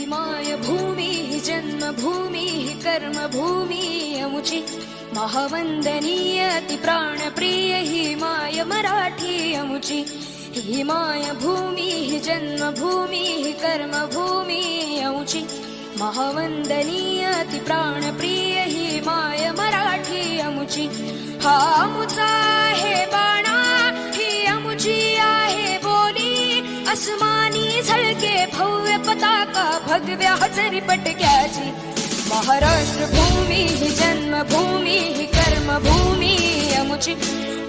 माय भूमी ही जन्मभूमी ही कर्मभूमी अमुची महावंदनीय अति प्राणप्रिय ही माय मराठी अमुची ही माय भूमी ही जन्मभूमी ही कर्मभूमी अमुची महावंदनीय अति प्राणप्रिय ही माय मराठी अमुची हा अमुचा आहे बाणा ही अमुची आहे बोली अस्मानी झळके भव्य पताका भगव्या हजरी पटक्याची महाराष्ट्र भूमी ही जन्मभूमी ही कर्मभूमी अमुची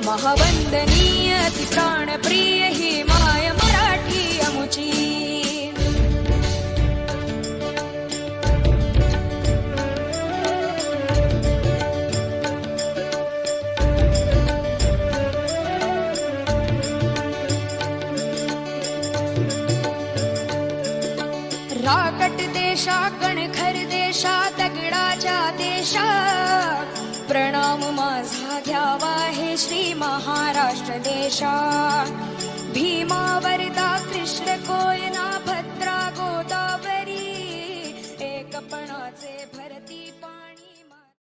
महावंदनीय अति प्राणप्रिय ही माय मराठी अमुची राकट देशा कणखर देशा दगडाच्या देशा प्रणाम माझा घ्यावा हे श्री महाराष्ट्र देशा